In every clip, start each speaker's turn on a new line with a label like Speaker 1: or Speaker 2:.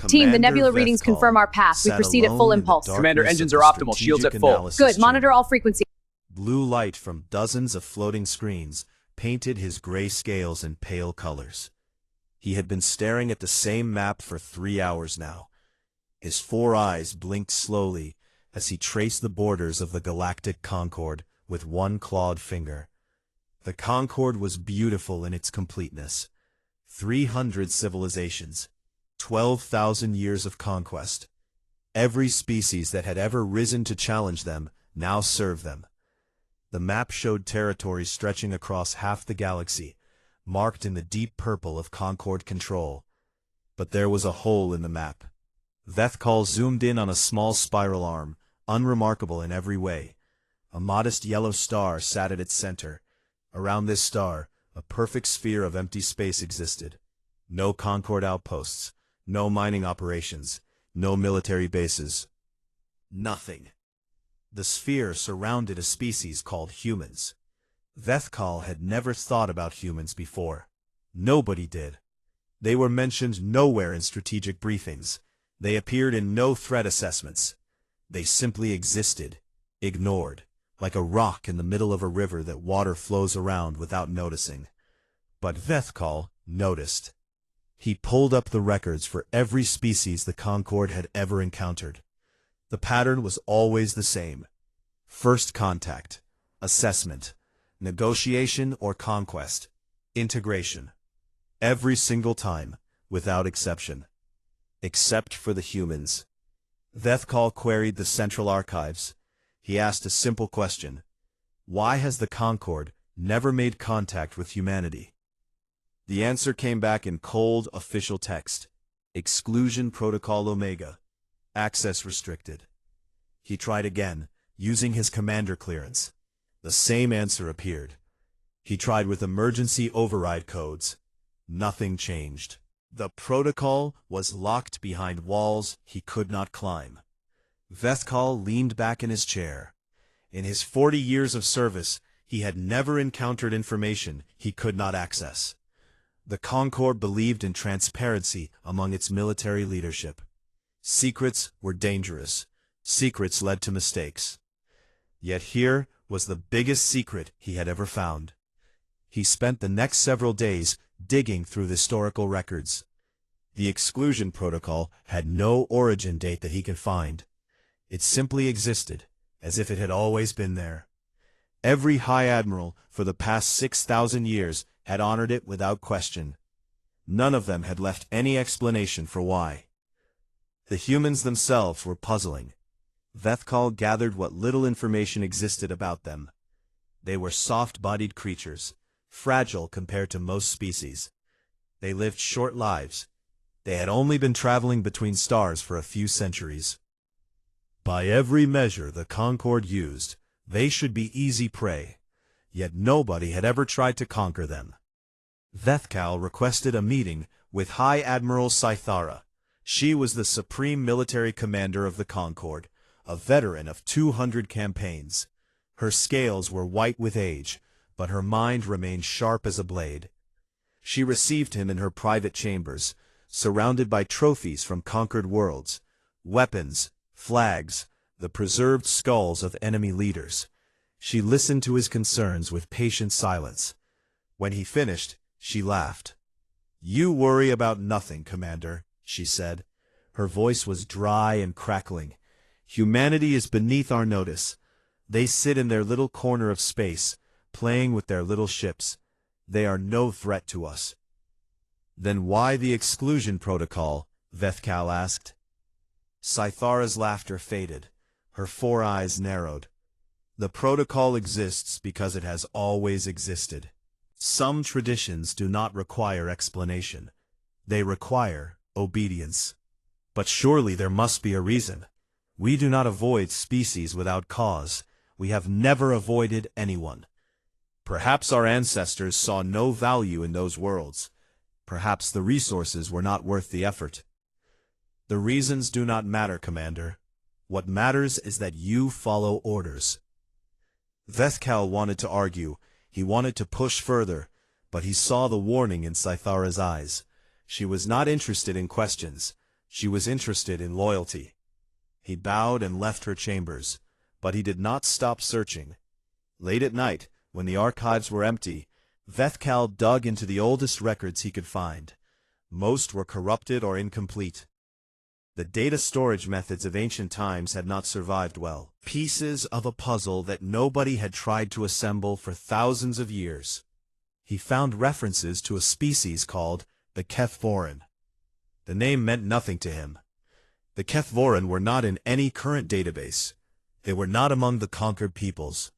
Speaker 1: Team, the
Speaker 2: Commander
Speaker 1: nebula readings
Speaker 2: Vethkal
Speaker 1: confirm our path. We
Speaker 2: sat
Speaker 1: proceed at
Speaker 2: alone
Speaker 1: full
Speaker 2: in the
Speaker 1: impulse.
Speaker 2: darkness
Speaker 3: Commander,
Speaker 2: of
Speaker 3: engines
Speaker 2: the
Speaker 3: are optimal. Shields at
Speaker 2: strategic
Speaker 3: full.
Speaker 2: analysis
Speaker 1: Good.
Speaker 2: chamber.
Speaker 1: Monitor all frequency.
Speaker 2: Blue light from dozens of floating screens painted his gray scales in pale colors. He had been staring at the same map for 3 hours now. His 4 eyes blinked slowly as he traced the borders of the Galactic Concord with one clawed finger. The Concord was beautiful in its completeness. 300 civilizations, 12,000 years of conquest. Every species that had ever risen to challenge them now served them. The map showed territories stretching across half the galaxy, marked in the deep purple of Concord control. But there was a hole in the map. Vethkal zoomed in on a small spiral arm, unremarkable in every way. A modest yellow star sat at its center. Around this star, a perfect sphere of empty space existed. No Concord outposts, no mining operations, no military bases. Nothing. The sphere surrounded a species called humans. Vethkal had never thought about humans before. Nobody did. They were mentioned nowhere in strategic briefings. They appeared in no threat assessments. They simply existed, ignored, like a rock in the middle of a river that water flows around without noticing. But Vethkal noticed. He pulled up the records for every species the Concord had ever encountered. The pattern was always the same. First contact, assessment, negotiation or conquest, integration. Every single time, without exception. Except for the humans. Vethkal queried the Central Archives. He asked a simple question. Why has the Concord never made contact with humanity? The answer came back in cold, official text. Exclusion Protocol Omega. Access restricted. He tried again, using his commander clearance. The same answer appeared. He tried with emergency override codes. Nothing changed. The protocol was locked behind walls he could not climb. Vethkal leaned back in his chair. In his 40 years of service, he had never encountered information he could not access. The Concord believed in transparency among its military leadership. Secrets were dangerous. Secrets led to mistakes. Yet here was the biggest secret he had ever found. He spent the next several days digging through the historical records. The exclusion protocol had no origin date that he could find. It simply existed, as if it had always been there. Every High Admiral for the past 6,000 years had honored it without question. None of them had left any explanation for why. The humans themselves were puzzling. Vethkal gathered what little information existed about them. They were soft-bodied creatures, fragile compared to most species. They lived short lives. They had only been traveling between stars for a few centuries. By every measure the Concord used, they should be easy prey. Yet nobody had ever tried to conquer them. Vethkal requested a meeting with High Admiral Scythara. She was the supreme military commander of the Concord, a veteran of 200 campaigns. Her scales were white with age, but her mind remained sharp as a blade. She received him in her private chambers, surrounded by trophies from conquered worlds, weapons, flags, the preserved skulls of enemy leaders. She listened to his concerns with patient silence. When he finished, she laughed. "You worry about nothing, Commander," she said. Her voice was dry and crackling. "Humanity is beneath our notice. They sit in their little corner of space, playing with their little ships. They are no threat to us." "Then why the exclusion protocol?" Vethkal asked. Scythara's laughter faded. Her 4 eyes narrowed. "The protocol exists because it has always existed. Some traditions do not require explanation. They require obedience. But surely there must be a reason. We do not avoid species without cause. We have never avoided anyone. Perhaps our ancestors saw no value in those worlds. Perhaps the resources were not worth the effort. The reasons do not matter, Commander. What matters is that you follow orders." Vethkal wanted to argue. He wanted to push further, but he saw the warning in Scythara's eyes. She was not interested in questions. She was interested in loyalty. He bowed and left her chambers, but he did not stop searching. Late at night, when the archives were empty, Vethkal dug into the oldest records he could find. Most were corrupted or incomplete. The data storage methods of ancient times had not survived well. Pieces of a puzzle that nobody had tried to assemble for thousands of years. He found references to a species called the Kethvoran. The name meant nothing to him. The Kethvoran were not in any current database. They were not among the conquered peoples.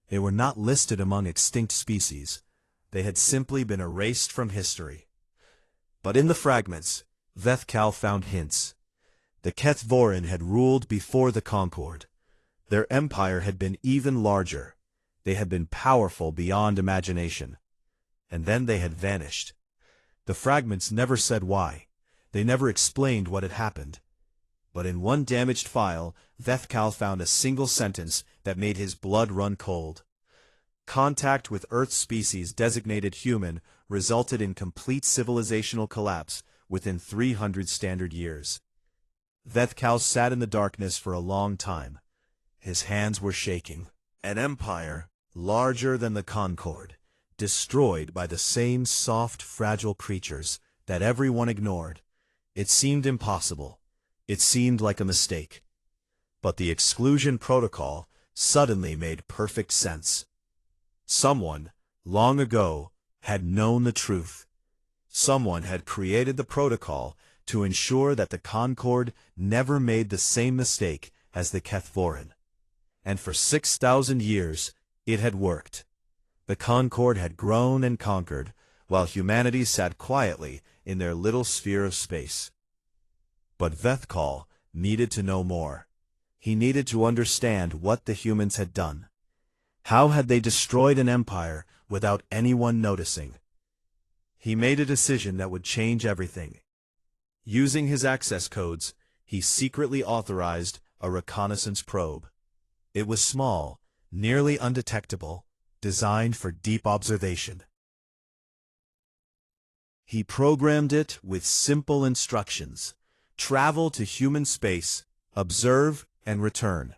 Speaker 2: They were not listed among extinct species. They had simply been erased from history. But in the fragments, Vethkal found hints. The Kethvoran had ruled before the Concord. Their empire had been even larger. They had been powerful beyond imagination. And then they had vanished. The fragments never said why. They never explained what had happened. But in one damaged file, Vethkal found a single sentence that made his blood run cold. Contact with Earth species designated human resulted in complete civilizational collapse within 300 standard years. Vethkal sat in the darkness for a long time. His hands were shaking. An empire, larger than the Concord, destroyed by the same soft, fragile creatures that everyone ignored. It seemed impossible. It seemed like a mistake. But the exclusion protocol suddenly made perfect sense. Someone, long ago, had known the truth. Someone had created the protocol to ensure that the Concord never made the same mistake as the Kethvoran. And for 6,000 years, it had worked. The Concord had grown and conquered, while humanity sat quietly in their little sphere of space. But Vethkal needed to know more. He needed to understand what the humans had done. How had they destroyed an empire without anyone noticing? He made a decision that would change everything. Using his access codes, he secretly authorized a reconnaissance probe. It was small, nearly undetectable, designed for deep observation. He programmed it with simple instructions: travel to human space, observe, and return.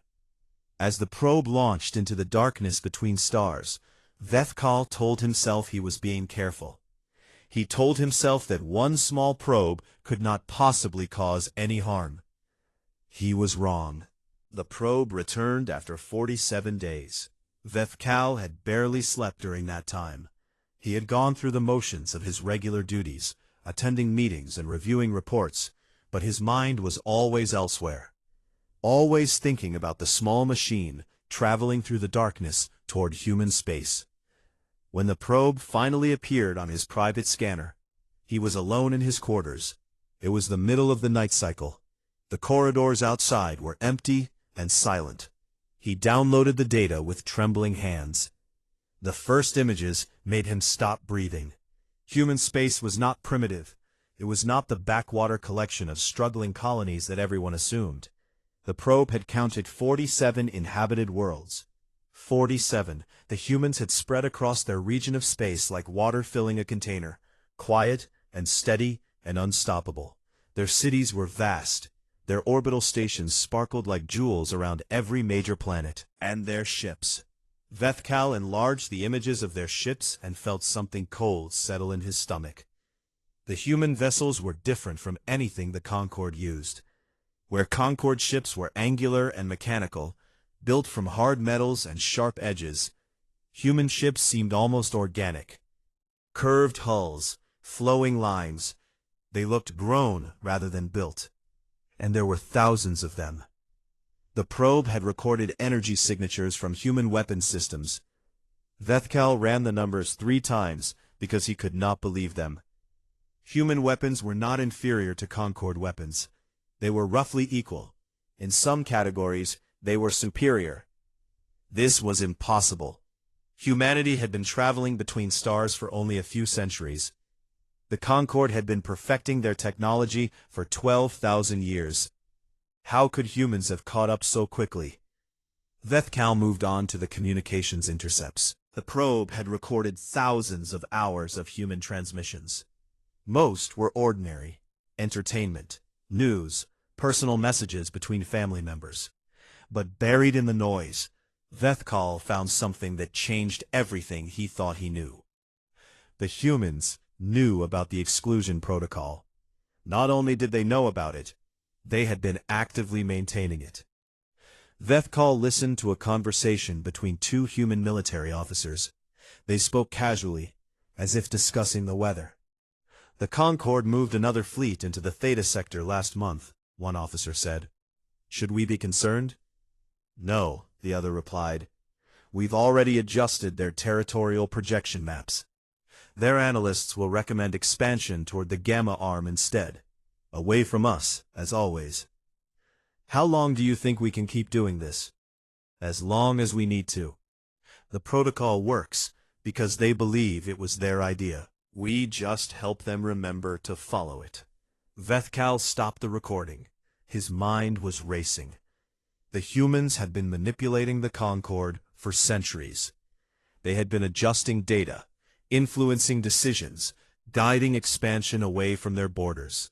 Speaker 2: As the probe launched into the darkness between stars, Vethkal told himself he was being careful. He told himself that one small probe could not possibly cause any harm. He was wrong. The probe returned after 47 days. Vethkal had barely slept during that time. He had gone through the motions of his regular duties, attending meetings and reviewing reports, but his mind was always elsewhere. Always thinking about the small machine traveling through the darkness toward human space. When the probe finally appeared on his private scanner, he was alone in his quarters. It was the middle of the night cycle. The corridors outside were empty and silent. He downloaded the data with trembling hands. The first images made him stop breathing. Human space was not primitive. It was not the backwater collection of struggling colonies that everyone assumed. The probe had counted 47 inhabited worlds. 47. The humans had spread across their region of space like water filling a container, quiet and steady and unstoppable. Their cities were vast. Their orbital stations sparkled like jewels around every major planet. And their ships. Vethkal enlarged the images of their ships and felt something cold settle in his stomach. The human vessels were different from anything the Concord used. Where Concord ships were angular and mechanical, built from hard metals and sharp edges, human ships seemed almost organic. Curved hulls, flowing lines, they looked grown rather than built. And there were thousands of them. The probe had recorded energy signatures from human weapon systems. Vethkal ran the numbers 3 times because he could not believe them. Human weapons were not inferior to Concord weapons. They were roughly equal. In some categories, they were superior. This was impossible. Humanity had been traveling between stars for only a few centuries. The Concord had been perfecting their technology for 12,000 years. How could humans have caught up so quickly? Vethkal moved on to the communications intercepts. The probe had recorded thousands of hours of human transmissions. Most were ordinary, entertainment, news, personal messages between family members. But buried in the noise, Vethkal found something that changed everything he thought he knew. The humans knew about the exclusion protocol. Not only did they know about it, they had been actively maintaining it. Vethkal listened to a conversation between two human military officers. They spoke casually, as if discussing the weather. "The Concorde moved another fleet into the Theta sector last month," one officer said. "Should we be concerned?" "No," the other replied. "We've already adjusted their territorial projection maps. Their analysts will recommend expansion toward the Gamma Arm instead. Away from us, as always." "How long do you think we can keep doing this?" "As long as we need to. The protocol works because they believe it was their idea. We just help them remember to follow it." Vethkal stopped the recording. His mind was racing. The humans had been manipulating the Concorde for centuries. They had been adjusting data, influencing decisions, guiding expansion away from their borders.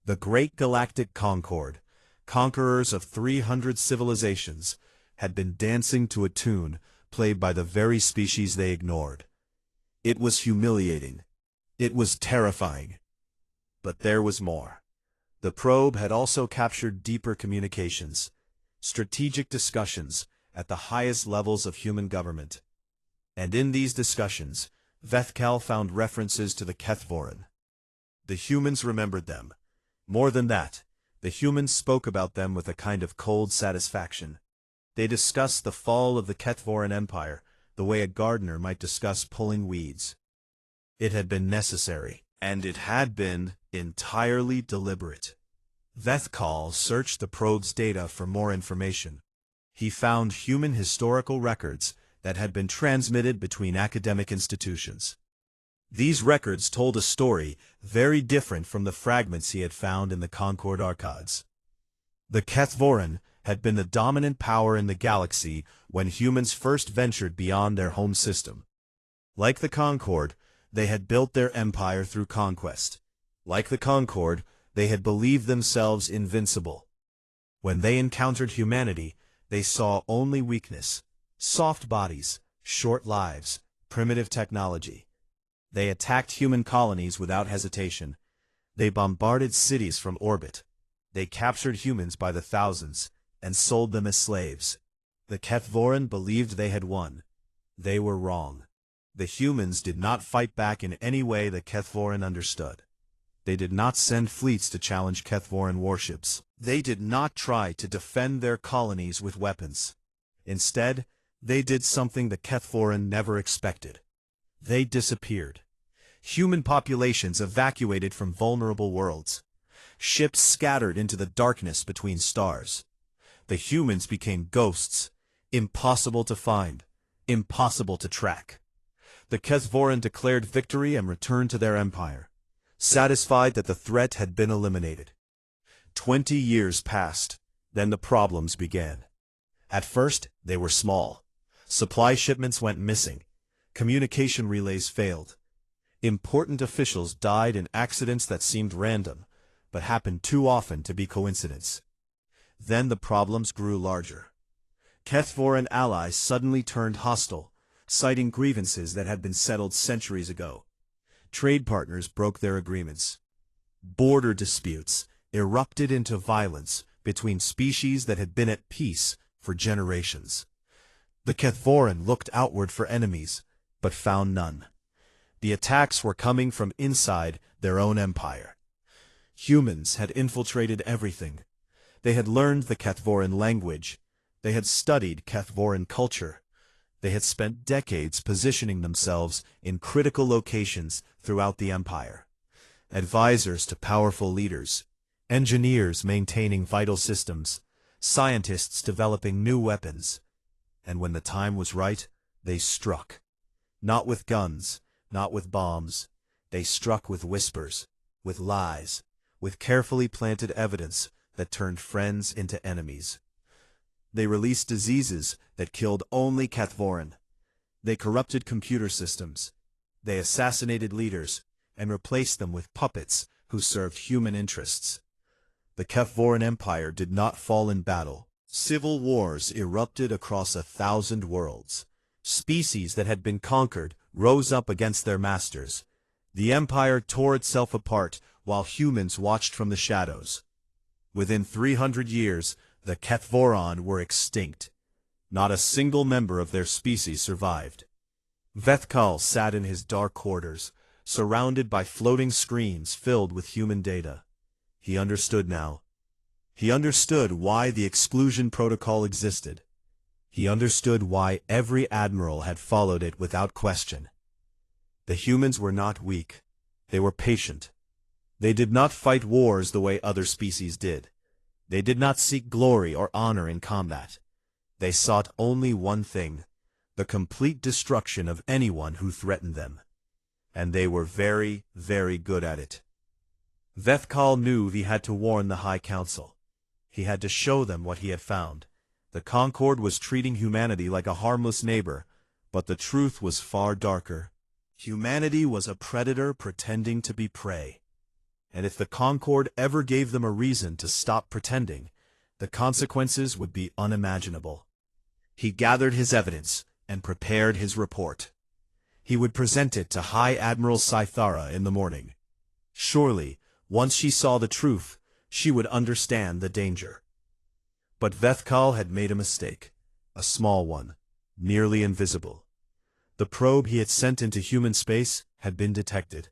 Speaker 2: The Great Galactic Concorde, conquerors of 300 civilizations, had been dancing to a tune played by the very species they ignored. It was humiliating. It was terrifying. But there was more. The probe had also captured deeper communications, strategic discussions at the highest levels of human government. And in these discussions, Vethkal found references to the Kethvorin. The humans remembered them. More than that, the humans spoke about them with a kind of cold satisfaction. They discussed the fall of the Kethvorin Empire the way a gardener might discuss pulling weeds. It had been necessary, and it had been entirely deliberate. Vethkal searched the probe's data for more information. He found human historical records that had been transmitted between academic institutions. These records told a story very different from the fragments he had found in the Concorde archives. The Kethvorin had been the dominant power in the galaxy when humans first ventured beyond their home system. Like the Concorde, they had built their empire through conquest. Like the Concorde, they had believed themselves invincible. When they encountered humanity, they saw only weakness, soft bodies, short lives, primitive technology. They attacked human colonies without hesitation. They bombarded cities from orbit. They captured humans by the thousands and sold them as slaves. The Kethvorin believed they had won. They were wrong. The humans did not fight back in any way the Kethvorin understood. They did not send fleets to challenge Kethvorin warships. They did not try to defend their colonies with weapons. Instead, they did something the Kethvorin never expected. They disappeared. Human populations evacuated from vulnerable worlds. Ships scattered into the darkness between stars. The humans became ghosts, impossible to find, impossible to track. The Kethvorin declared victory and returned to their empire, satisfied that the threat had been eliminated. 20 years passed, then the problems began. At first, they were small. Supply shipments went missing. Communication relays failed. Important officials died in accidents that seemed random, but happened too often to be coincidence. Then the problems grew larger. Kethvorin allies suddenly turned hostile, citing grievances that had been settled centuries ago. Trade partners broke their agreements. Border disputes erupted into violence between species that had been at peace for generations. The Kethvorin looked outward for enemies, but found none. The attacks were coming from inside their own empire. Humans had infiltrated everything. They had learned the Kethvorin language. They had studied Kethvorin culture. They had spent decades positioning themselves in critical locations throughout the empire. Advisors to powerful leaders, engineers maintaining vital systems, scientists developing new weapons. And when the time was right, they struck. Not with guns, not with bombs. They struck with whispers, with lies, with carefully planted evidence that turned friends into enemies. They released diseases that killed only Kethvorin. They corrupted computer systems. They assassinated leaders and replaced them with puppets who served human interests. The Kefvoran Empire did not fall in battle. Civil wars erupted across 1,000 worlds. Species that had been conquered rose up against their masters. The empire tore itself apart while humans watched from the shadows. Within 300 years, the Kefvoran were extinct. Not a single member of their species survived. Vethkal sat in his dark quarters, surrounded by floating screens filled with human data. He understood now. He understood why the exclusion protocol existed. He understood why every admiral had followed it without question. The humans were not weak. They were patient. They did not fight wars the way other species did. They did not seek glory or honor in combat. They sought only one thing: the complete destruction of anyone who threatened them. And they were very, very good at it. Vethkal knew he had to warn the High Council. He had to show them what he had found. The Concord was treating humanity like a harmless neighbor, but the truth was far darker. Humanity was a predator pretending to be prey. And if the Concord ever gave them a reason to stop pretending, the consequences would be unimaginable. He gathered his evidence and prepared his report. He would present it to High Admiral Scythara in the morning. Surely, once she saw the truth, she would understand the danger. But Vethkal had made a mistake, a small one, nearly invisible. The probe he had sent into human space had been detected,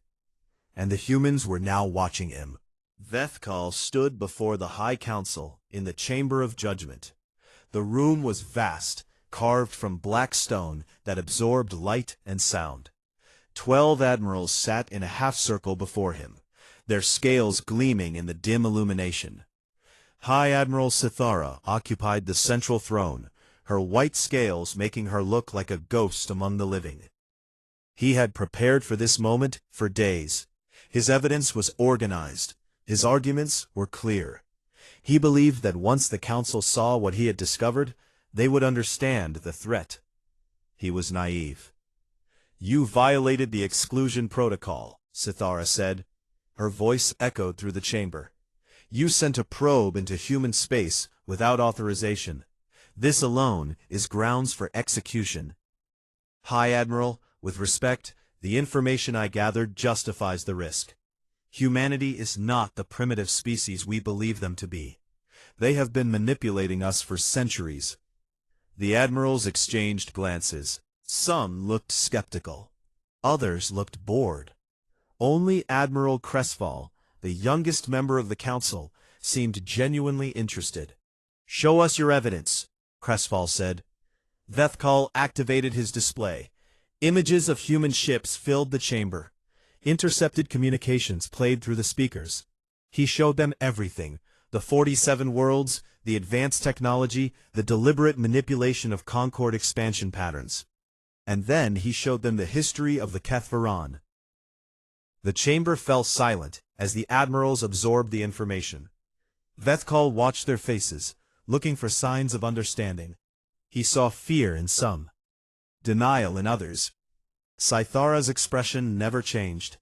Speaker 2: and the humans were now watching him. Vethkal stood before the High Council in the Chamber of Judgment. The room was vast, carved from black stone that absorbed light and sound. 12 admirals sat in a half-circle before him, their scales gleaming in the dim illumination. High Admiral Sithara occupied the central throne, her white scales making her look like a ghost among the living. He had prepared for this moment for days. His evidence was organized. His arguments were clear. He believed that once the council saw what he had discovered, they would understand the threat. He was naive. "You violated the exclusion protocol," Sithara said. Her voice echoed through the chamber. "You sent a probe into human space without authorization. This alone is grounds for execution." "High Admiral, with respect, the information I gathered justifies the risk. Humanity is not the primitive species we believe them to be. They have been manipulating us for centuries." The admirals exchanged glances. Some looked skeptical. Others looked bored. Only Admiral Cressfall, the youngest member of the council, seemed genuinely interested. "Show us your evidence," Cressfall said. Vethkal activated his display. Images of human ships filled the chamber. Intercepted communications played through the speakers. He showed them everything: the 47 worlds, the advanced technology, the deliberate manipulation of Concord expansion patterns. And then he showed them the history of the Kefvoran. The chamber fell silent as the admirals absorbed the information. Vethkal watched their faces, looking for signs of understanding. He saw fear in some, denial in others. Scythara's expression never changed.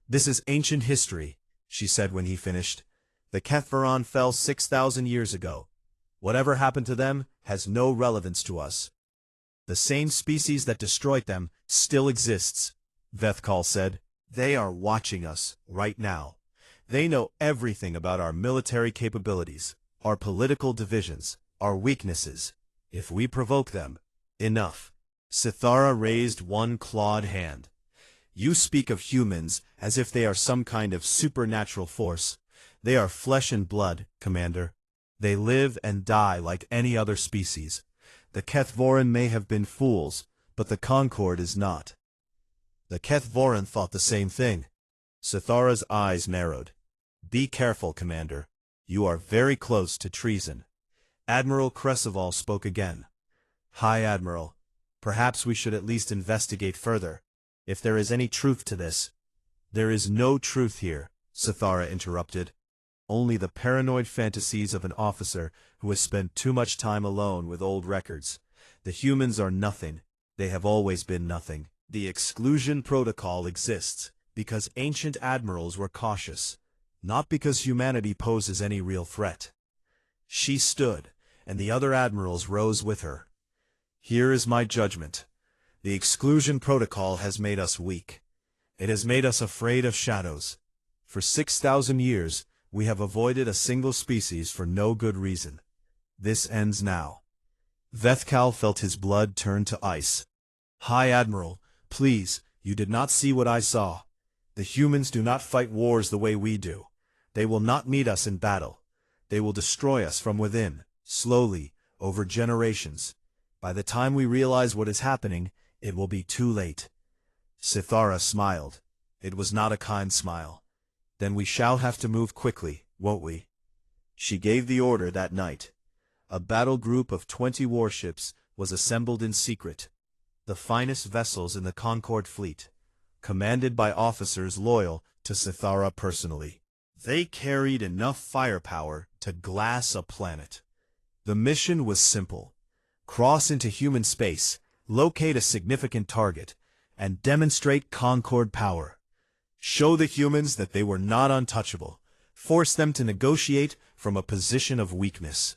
Speaker 2: "This is ancient history," she said when he finished. "The Kefvoran fell 6,000 years ago. Whatever happened to them has no relevance to us. The same species that destroyed them still exists," Vethkal said. "They are watching us right now. They know everything about our military capabilities, our political divisions, our weaknesses. If we provoke them, enough." Sithara raised one clawed hand. "You speak of humans as if they are some kind of supernatural force. They are flesh and blood, Commander. They live and die like any other species. The Kefvoran may have been fools, but the Concord is not." The Kefvoran thought the same thing. Sithara's eyes narrowed. "Be careful, Commander. You are very close to treason." Admiral Cressval spoke again. "High Admiral, perhaps we should at least investigate further, if there is any truth to this." "There is no truth here," Sithara interrupted. "Only the paranoid fantasies of an officer who has spent too much time alone with old records. The humans are nothing. They have always been nothing. The exclusion protocol exists because ancient admirals were cautious. not because humanity poses any real threat. She stood, and the other admirals rose with her. Here is my judgment. The exclusion protocol has made us weak. It has made us afraid of shadows. For 6,000 years, we have avoided a single species for no good reason. This ends now. Vethkal felt his blood turn to ice. High Admiral, please, you did not see what I saw. The humans do not fight wars the way we do. They will not meet us in battle. They will destroy us from within, slowly, over generations. By the time we realize what is happening, it will be too late. Sithara smiled. It was not a kind smile. Then we shall have to move quickly, won't we? She gave the order that night. A battle group of 20 warships was assembled in secret. The finest vessels in the Concord fleet, commanded by officers loyal to Sithara personally. They carried enough firepower to glass a planet. The mission was simple. Cross into human space, locate a significant target, and demonstrate Concord power. Show the humans that they were not untouchable. Force them to negotiate from a position of weakness.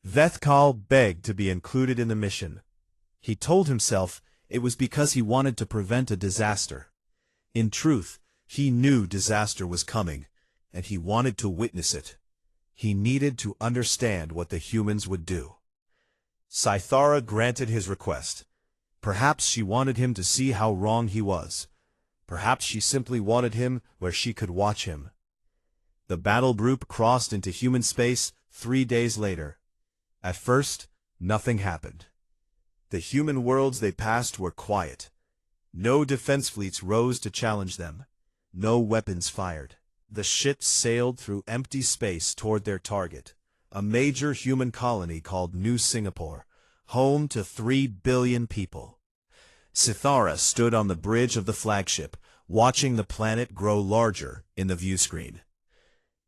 Speaker 2: Vethkal begged to be included in the mission. He told himself it was because he wanted to prevent a disaster. In truth, he knew disaster was coming, and he wanted to witness it. He needed to understand what the humans would do. Sithara granted his request. Perhaps she wanted him to see how wrong he was. Perhaps she simply wanted him where she could watch him. The battle group crossed into human space 3 days later. At first, nothing happened. The human worlds they passed were quiet. No defense fleets rose to challenge them. No weapons fired. The ships sailed through empty space toward their target, a major human colony called New Singapore, home to 3 billion people. Sithara stood on the bridge of the flagship, watching the planet grow larger in the viewscreen.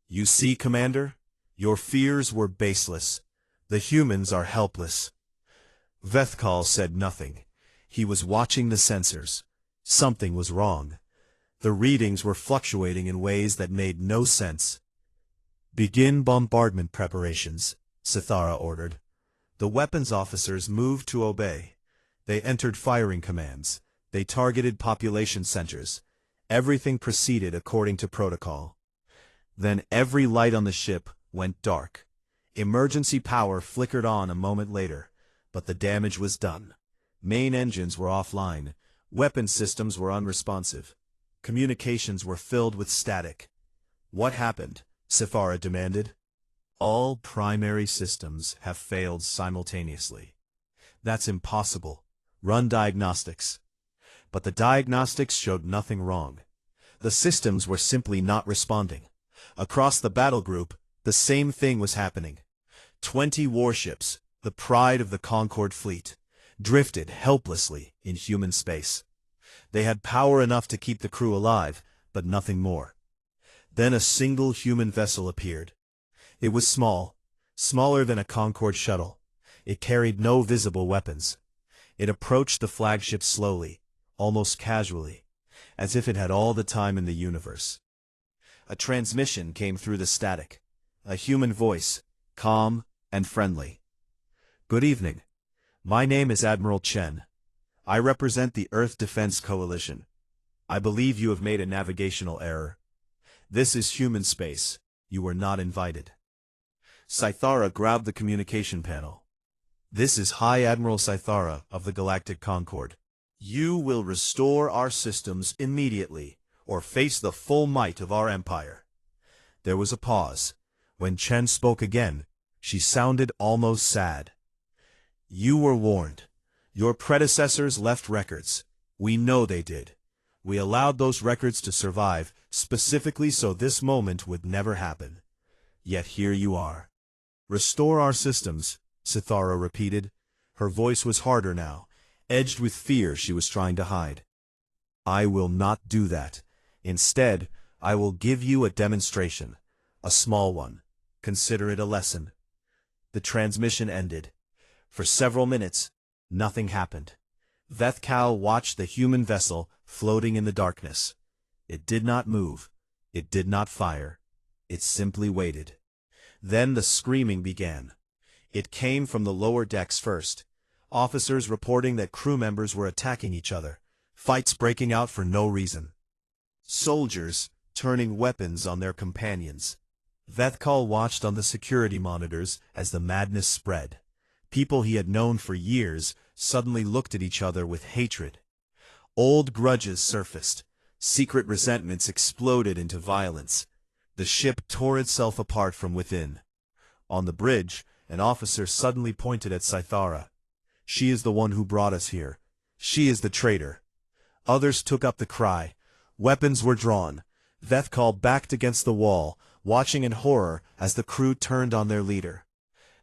Speaker 2: You see, Commander? Your fears were baseless. The humans are helpless. Vethkal said nothing. He was watching the sensors. Something was wrong. The readings were fluctuating in ways that made no sense. Begin bombardment preparations, Sithara ordered. The weapons officers moved to obey. They entered firing commands. They targeted population centers. Everything proceeded according to protocol. Then every light on the ship went dark. Emergency power flickered on a moment later, but the damage was done. Main engines were offline. Weapon systems were unresponsive. Communications were filled with static. What happened? Sithara demanded. All primary systems have failed simultaneously. That's impossible. Run diagnostics. But the diagnostics showed nothing wrong. The systems were simply not responding. Across the battle group, the same thing was happening. 20 warships, the pride of the Concord fleet, drifted helplessly in human space. They had power enough to keep the crew alive, but nothing more. Then a single human vessel appeared. It was small, smaller than a Concord shuttle. It carried no visible weapons. It approached the flagship slowly, almost casually, as if it had all the time in the universe. A transmission came through the static. A human voice, calm and friendly. Good evening. My name is Admiral Chen. I represent the Earth Defense Coalition. I believe you have made a navigational error. This is human space. You were not invited. Sithara grabbed the communication panel. This is High Admiral Sithara of the Galactic Concord. You will restore our systems immediately, or face the full might of our empire. There was a pause. When Chen spoke again, she sounded almost sad. You were warned. Your predecessors left records. We know they did. We allowed those records to survive, specifically so this moment would never happen. Yet here you are. Restore our systems, Sithara repeated. Her voice was harder now, edged with fear she was trying to hide. I will not do that. Instead, I will give you a demonstration. A small one. Consider it a lesson. The transmission ended. For several minutes, nothing happened. Vethkal watched the human vessel floating in the darkness. It did not move. It did not fire. It simply waited. Then the screaming began. It came from the lower decks first. Officers reporting that crew members were attacking each other. Fights breaking out for no reason. Soldiers turning weapons on their companions. Vethkal watched on the security monitors as the madness spread. People he had known for years suddenly looked at each other with hatred. Old grudges surfaced. Secret resentments exploded into violence. The ship tore itself apart from within. On the bridge, an officer suddenly pointed at Scythara. "She is the one who brought us here. She is the traitor." Others took up the cry. Weapons were drawn. Vethkal backed against the wall, watching in horror as the crew turned on their leader.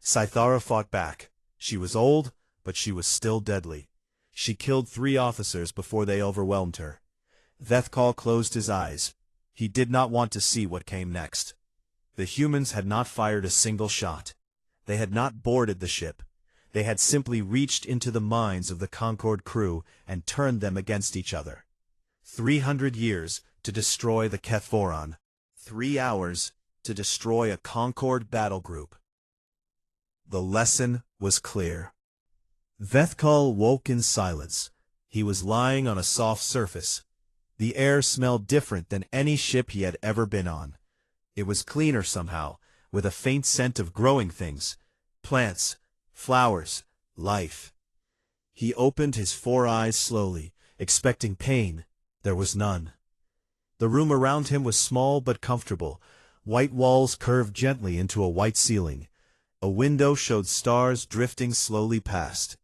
Speaker 2: Scythara fought back. She was old, but she was still deadly. She killed 3 officers before they overwhelmed her. Vethkal closed his eyes. He did not want to see what came next. The humans had not fired a single shot. They had not boarded the ship. They had simply reached into the minds of the Concorde crew and turned them against each other. 300 years to destroy the Kethvoron. 3 hours to destroy a Concorde battle group. The lesson was clear. Vethkal woke in silence. He was lying on a soft surface. The air smelled different than any ship he had ever been on. It was cleaner somehow, with a faint scent of growing things. Plants, flowers, life. He opened his 4 eyes slowly, expecting pain. There was none. The room around him was small but comfortable. White walls curved gently into a white ceiling. A window showed stars drifting slowly past.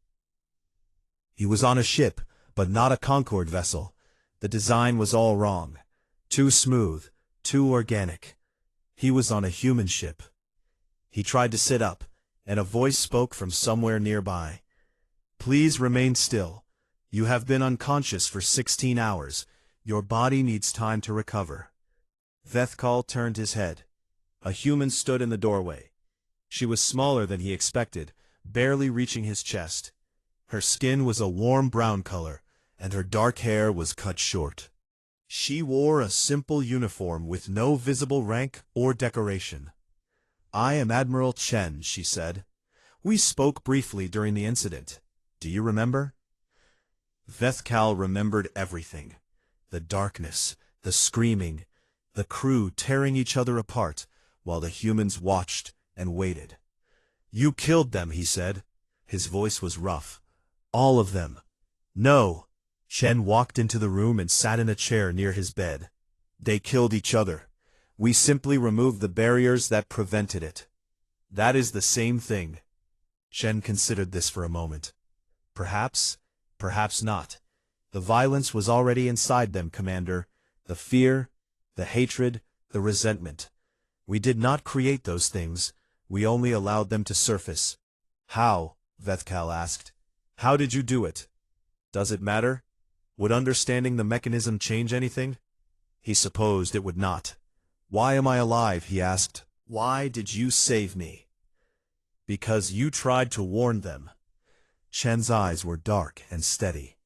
Speaker 2: He was on a ship, but not a Concorde vessel. The design was all wrong. Too smooth, too organic. He was on a human ship. He tried to sit up, and a voice spoke from somewhere nearby. "Please remain still. You have been unconscious for 16 hours. Your body needs time to recover." Vethkal turned his head. A human stood in the doorway. She was smaller than he expected, barely reaching his chest. Her skin was a warm brown color, and her dark hair was cut short. She wore a simple uniform with no visible rank or decoration. "I am Admiral Chen," she said. "We spoke briefly during the incident. Do you remember?" Vethkal remembered everything. The darkness, the screaming, the crew tearing each other apart, while the humans watched and waited. "You killed them," he said. His voice was rough. "All of them." "No." Chen walked into the room and sat in a chair near his bed. "They killed each other. We simply removed the barriers that prevented it." "That is the same thing." Chen considered this for a moment. "Perhaps, perhaps not. The violence was already inside them, Commander. The fear, the hatred, the resentment. We did not create those things. We only allowed them to surface." "How?" Vethkal asked. "How did you do it? Does it matter? Would understanding the mechanism change anything?" He supposed it would not. "Why am I alive?" he asked. "Why did you save me?" "Because you tried to warn them." Chen's eyes were dark and steady.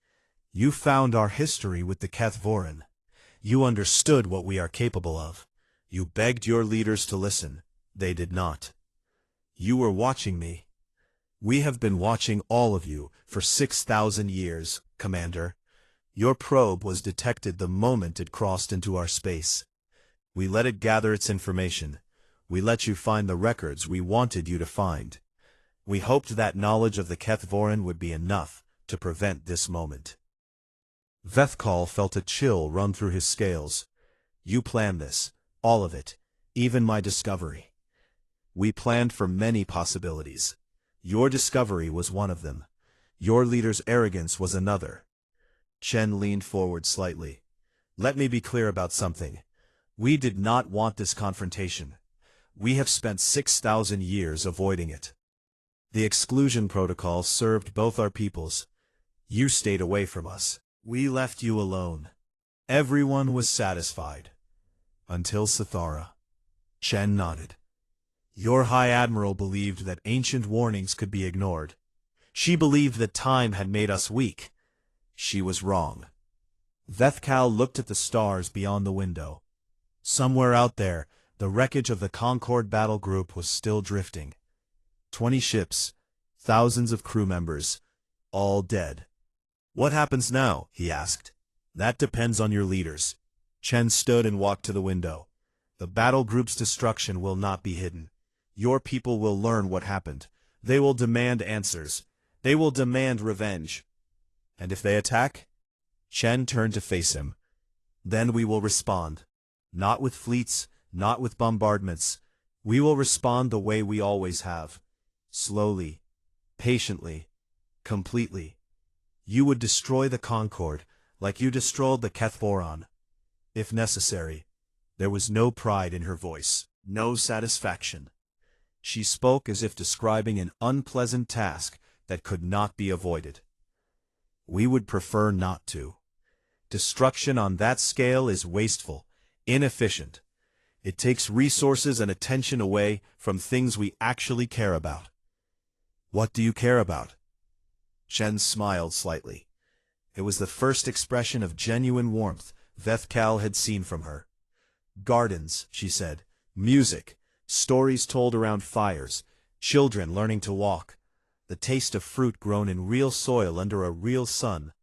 Speaker 2: "You found our history with the Kethvoron. You understood what we are capable of. You begged your leaders to listen. They did not. You were watching me. We have been watching all of you for 6,000 years, Commander. Your probe was detected the moment it crossed into our space. We let it gather its information. We let you find the records we wanted you to find. We hoped that knowledge of the Kethvoron would be enough to prevent this moment." Vethkal felt a chill run through his scales. "You planned this, all of it, even my discovery. We planned for many possibilities. Your discovery was one of them. Your leader's arrogance was another." Chen leaned forward slightly. "Let me be clear about something. We did not want this confrontation. We have spent 6,000 years avoiding it. The exclusion protocol served both our peoples. You stayed away from us. We left you alone. Everyone was satisfied. Until Sithara." Chen nodded. "Your High Admiral believed that ancient warnings could be ignored. She believed that time had made us weak. She was wrong." Vethkal looked at the stars beyond the window. Somewhere out there, the wreckage of the Concorde battle group was still drifting. 20 ships, thousands of crew members, all dead. "What happens now?" he asked. "That depends on your leaders." Chen stood and walked to the window. "The battle group's destruction will not be hidden. Your people will learn what happened. They will demand answers. They will demand revenge. And if they attack?" Chen turned to face him. "Then we will respond. Not with fleets, not with bombardments. We will respond the way we always have. Slowly, patiently, completely. You would destroy the Concorde, like you destroyed the Kethvoron. If necessary." There was no pride in her voice, no satisfaction. She spoke as if describing an unpleasant task that could not be avoided. "We would prefer not to. Destruction on that scale is wasteful, inefficient. It takes resources and attention away from things we actually care about." "What do you care about?" Chen smiled slightly. It was the first expression of genuine warmth Vethkal had seen from her. "Gardens," she said. "Music. Stories told around fires. Children learning to walk. The taste of fruit grown in real soil under a real sun.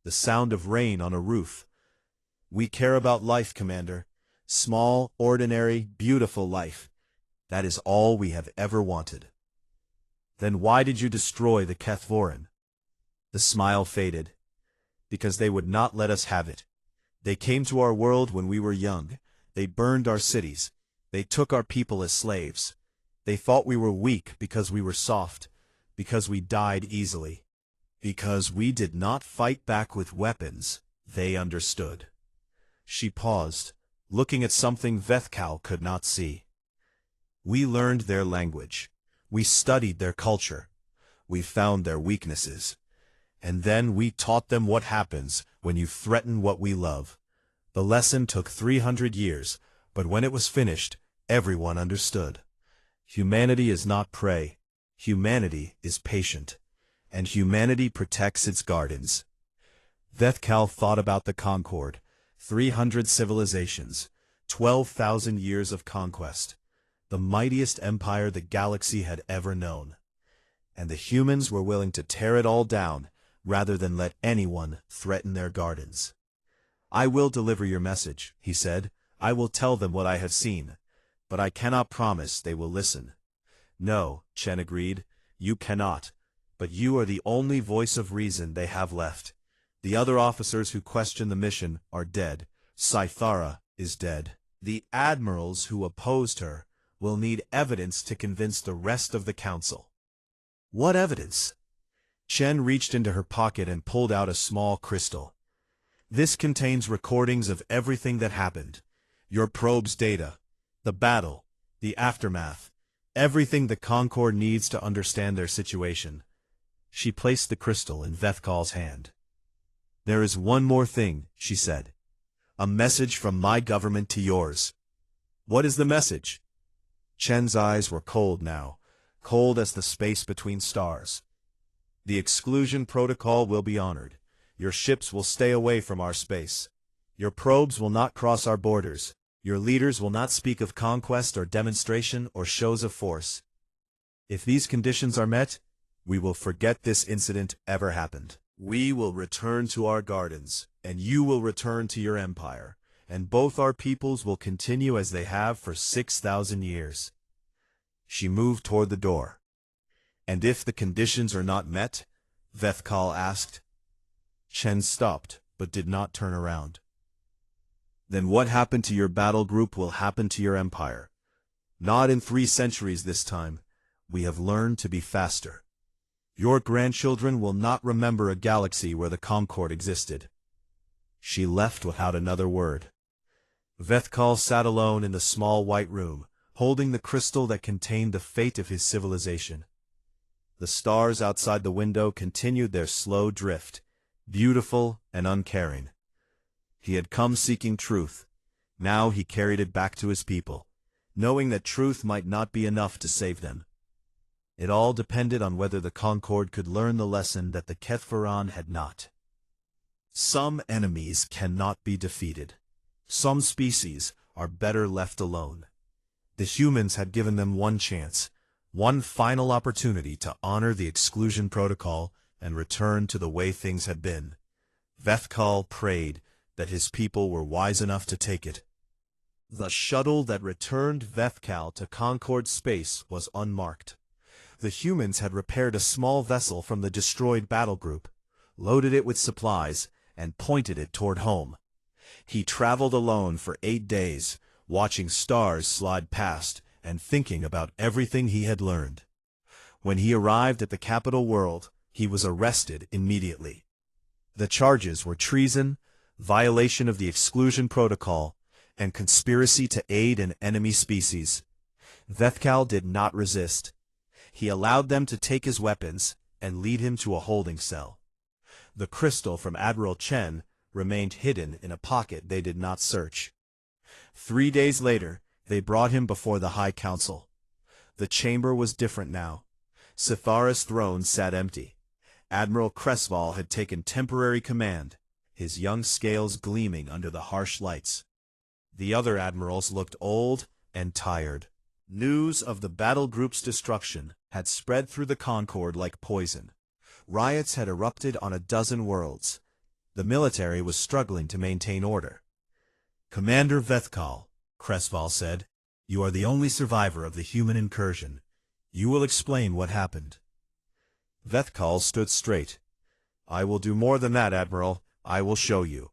Speaker 2: The sound of rain on a roof. We care about life, Commander. Small, ordinary, beautiful life. That is all we have ever wanted." "Then why did you destroy the Kethvoron?" The smile faded. "Because they would not let us have it. They came to our world when we were young. They burned our cities. They took our people as slaves. They thought we were weak because we were soft, because we died easily. Because we did not fight back with weapons, they understood." She paused, looking at something Vethkal could not see. "We learned their language. We studied their culture. We found their weaknesses. And then we taught them what happens when you threaten what we love. The lesson took 300 years, but when it was finished, everyone understood. Humanity is not prey. Humanity is patient. And humanity protects its gardens." Vethkal thought about the Concorde, 300 civilizations, 12,000 years of conquest, the mightiest empire the galaxy had ever known. And the humans were willing to tear it all down, rather than let anyone threaten their gardens. "I will deliver your message," he said. "I will tell them what I have seen. But I cannot promise they will listen." "No," Chen agreed, "you cannot. But you are the only voice of reason they have left. The other officers who question the mission are dead. Cythara is dead. The admirals who opposed her will need evidence to convince the rest of the council." "What evidence?" Chen reached into her pocket and pulled out a small crystal. "This contains recordings of everything that happened. Your probe's data, the battle, the aftermath, everything the Concorde needs to understand their situation." She placed the crystal in Vethkal's hand. "There is one more thing," she said. "A message from my government to yours." "What is the message?" Chen's eyes were cold now, cold as the space between stars. "The exclusion protocol will be honored. Your ships will stay away from our space. Your probes will not cross our borders. Your leaders will not speak of conquest or demonstration or shows of force. If these conditions are met, we will forget this incident ever happened. We will return to our gardens, and you will return to your empire, and both our peoples will continue as they have for 6,000 years." She moved toward the door. "And if the conditions are not met?" Vethkal asked. Chen stopped, but did not turn around. "Then what happened to your battle group will happen to your empire. Not in 3 centuries this time. We have learned to be faster. Your grandchildren will not remember a galaxy where the Concorde existed." She left without another word. Vethkal sat alone in the small white room, holding the crystal that contained the fate of his civilization. The stars outside the window continued their slow drift, beautiful and uncaring. He had come seeking truth. Now he carried it back to his people, knowing that truth might not be enough to save them. It all depended on whether the Concorde could learn the lesson that the Kethvoron had not. Some enemies cannot be defeated. Some species are better left alone. The humans had given them one chance, one final opportunity to honor the exclusion protocol and return to the way things had been. Vethkal prayed that his people were wise enough to take it. The shuttle that returned Vethkal to Concord space was unmarked. The humans had repaired a small vessel from the destroyed battle group, loaded it with supplies, and pointed it toward home. He traveled alone for 8 days, watching stars slide past and thinking about everything he had learned. When he arrived at the capital world, he was arrested immediately. The charges were treason, violation of the exclusion protocol, and conspiracy to aid an enemy species. Vethkal did not resist. He allowed them to take his weapons and lead him to a holding cell. The crystal from Admiral Chen remained hidden in a pocket they did not search. 3 days later, they brought him before the High Council. The chamber was different now. Sithara's throne sat empty. Admiral Cresval had taken temporary command, his young scales gleaming under the harsh lights. The other admirals looked old and tired. News of the battle group's destruction had spread through the Concord like poison. Riots had erupted on a dozen worlds. The military was struggling to maintain order. "Commander Vethkal," Cresval said, "you are the only survivor of the human incursion. You will explain what happened." Vethkal stood straight. "I will do more than that, Admiral. I will show you."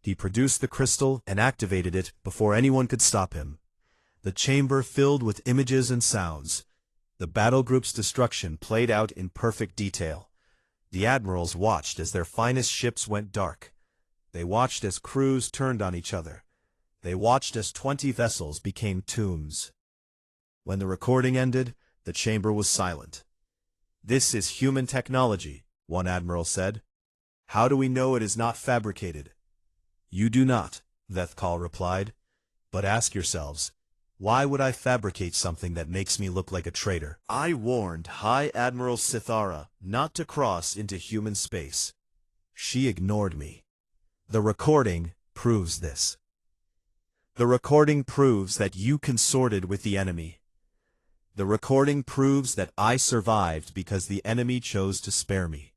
Speaker 2: He produced the crystal and activated it before anyone could stop him. The chamber filled with images and sounds. The battle group's destruction played out in perfect detail. The admirals watched as their finest ships went dark. They watched as crews turned on each other. They watched as 20 vessels became tombs. When the recording ended, the chamber was silent. "This is human technology," one admiral said. "How do we know it is not fabricated?" "You do not," Vethkal replied. "But ask yourselves, why would I fabricate something that makes me look like a traitor? I warned High Admiral Sithara not to cross into human space. She ignored me. The recording proves this. The recording proves that you consorted with the enemy. The recording proves that I survived because the enemy chose to spare me."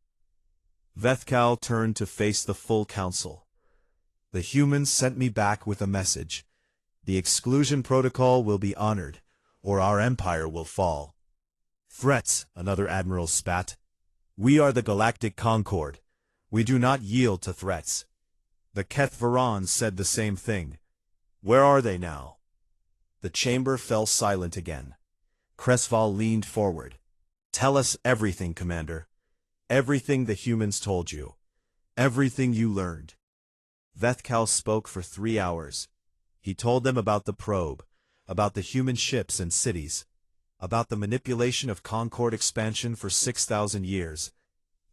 Speaker 2: Vethkal turned to face the full council. "The humans sent me back with a message. The exclusion protocol will be honored, or our empire will fall." "Threats," another admiral spat. "We are the Galactic Concord. We do not yield to threats." The Kethvarans said the same thing. "Where are they now?" The chamber fell silent again. Cresval leaned forward. "Tell us everything, Commander. Everything the humans told you. Everything you learned." Vethkal spoke for 3 hours. He told them about the probe, about the human ships and cities, about the manipulation of Concord expansion for 6,000 years,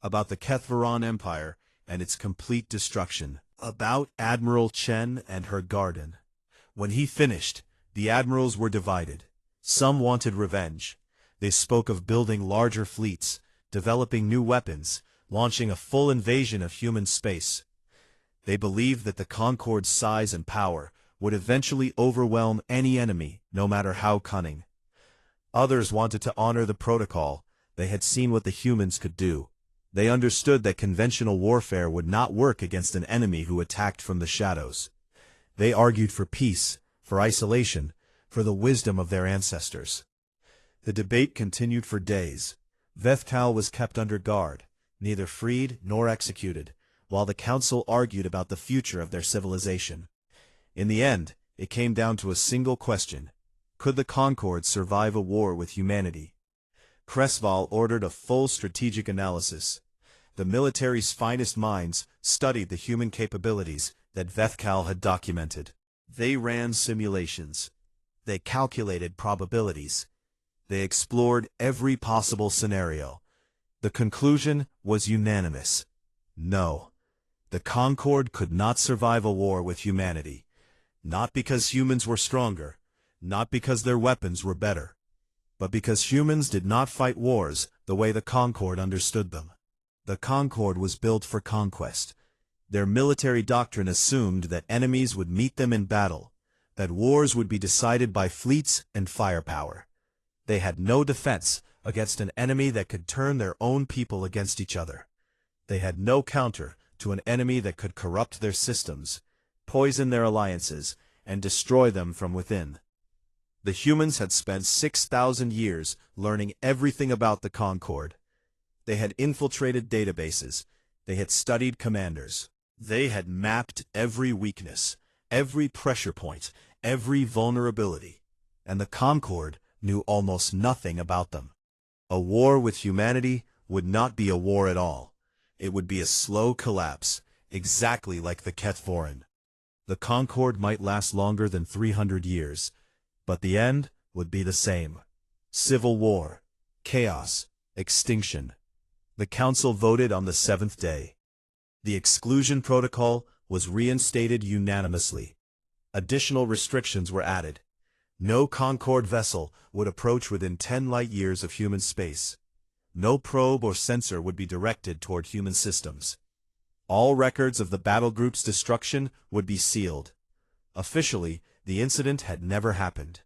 Speaker 2: about the Kethvaran Empire and its complete destruction, about Admiral Chen and her garden. When he finished, the admirals were divided. Some wanted revenge. They spoke of building larger fleets, developing new weapons, launching a full invasion of human space. They believed that the Concord's size and power would eventually overwhelm any enemy, no matter how cunning. Others wanted to honor the protocol. They had seen what the humans could do. They understood that conventional warfare would not work against an enemy who attacked from the shadows. They argued for peace, for isolation, for the wisdom of their ancestors. The debate continued for days. Vethkal was kept under guard, neither freed nor executed, while the council argued about the future of their civilization. In the end, it came down to a single question. Could the Concord survive a war with humanity? Cresval ordered a full strategic analysis. The military's finest minds studied the human capabilities that Vethkal had documented. They ran simulations. They calculated probabilities. They explored every possible scenario. The conclusion was unanimous. No. The Concord could not survive a war with humanity. Not because humans were stronger, not because their weapons were better, but because humans did not fight wars the way the Concord understood them. The Concord was built for conquest. Their military doctrine assumed that enemies would meet them in battle, that wars would be decided by fleets and firepower. They had no defense against an enemy that could turn their own people against each other. They had no counter to an enemy that could corrupt their systems, poison their alliances, and destroy them from within. The humans had spent 6,000 years learning everything about the Concord. They had infiltrated databases. They had studied commanders. They had mapped every weakness, every pressure point, every vulnerability. And the Concord knew almost nothing about them. A war with humanity would not be a war at all. It would be a slow collapse, exactly like the Kethvoran. The Concord might last longer than 300 years, but the end would be the same. Civil war, chaos, extinction. The Council voted on the 7th day. The exclusion protocol was reinstated unanimously. Additional restrictions were added. No Concord vessel would approach within 10 light-years of human space. No probe or sensor would be directed toward human systems. All records of the battle group's destruction would be sealed. Officially, the incident had never happened.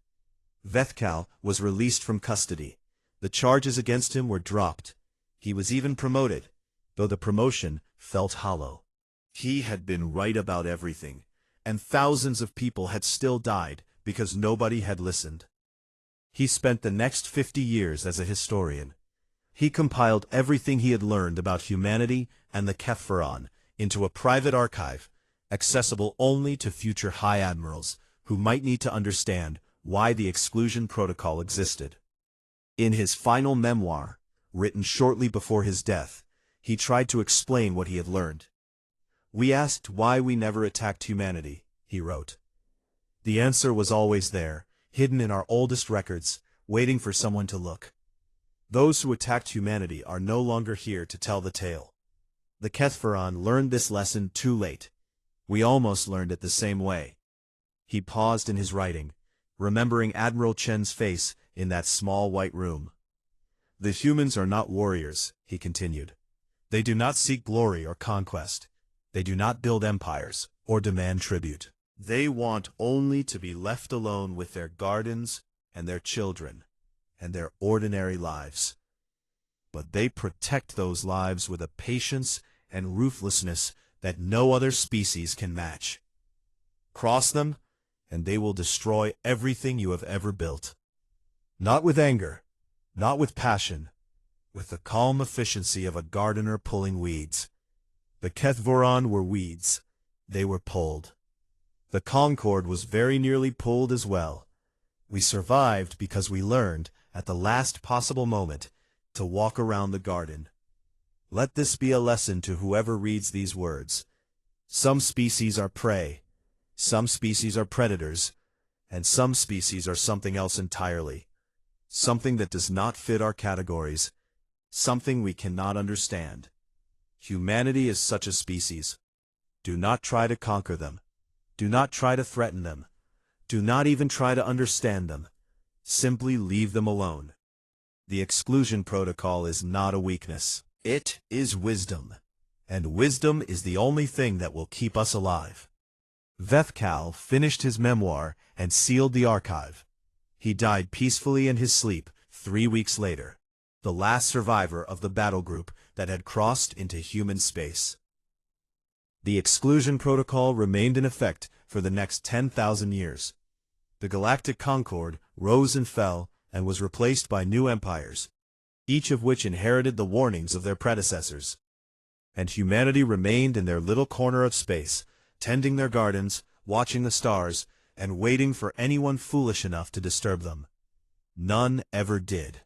Speaker 2: Vethkal was released from custody. The charges against him were dropped. He was even promoted, though the promotion felt hollow. He had been right about everything, and thousands of people had still died because nobody had listened. He spent the next 50 years as a historian. He compiled everything he had learned about humanity and the Kethvoran into a private archive, accessible only to future high admirals who might need to understand why the exclusion protocol existed. In his final memoir, written shortly before his death, he tried to explain what he had learned. "We asked why we never attacked humanity," he wrote. "The answer was always there, hidden in our oldest records, waiting for someone to look. Those who attacked humanity are no longer here to tell the tale. The Kethvoran learned this lesson too late. We almost learned it the same way." He paused in his writing, remembering Admiral Chen's face in that small white room. "The humans are not warriors," he continued. "They do not seek glory or conquest. They do not build empires or demand tribute. They want only to be left alone with their gardens and their children and their ordinary lives. But they protect those lives with a patience and ruthlessness that no other species can match. Cross them, and they will destroy everything you have ever built. Not with anger, not with passion, with the calm efficiency of a gardener pulling weeds. The Kethvoran were weeds. They were pulled. The Concord was very nearly pulled as well. We survived because we learned, at the last possible moment, to walk around the garden. Let this be a lesson to whoever reads these words. Some species are prey, some species are predators, and some species are something else entirely. Something that does not fit our categories, something we cannot understand. Humanity is such a species. Do not try to conquer them. Do not try to threaten them. Do not even try to understand them. Simply leave them alone. The exclusion protocol is not a weakness. It is wisdom. And wisdom is the only thing that will keep us alive. Vethkal finished his memoir and sealed the archive. He died peacefully in his sleep 3 weeks later, the last survivor of the battle group that had crossed into human space. The exclusion protocol remained in effect for the next 10,000 years. The Galactic Concord rose and fell and was replaced by new empires, each of which inherited the warnings of their predecessors. And humanity remained in their little corner of space, tending their gardens, watching the stars, and waiting for anyone foolish enough to disturb them. None ever did.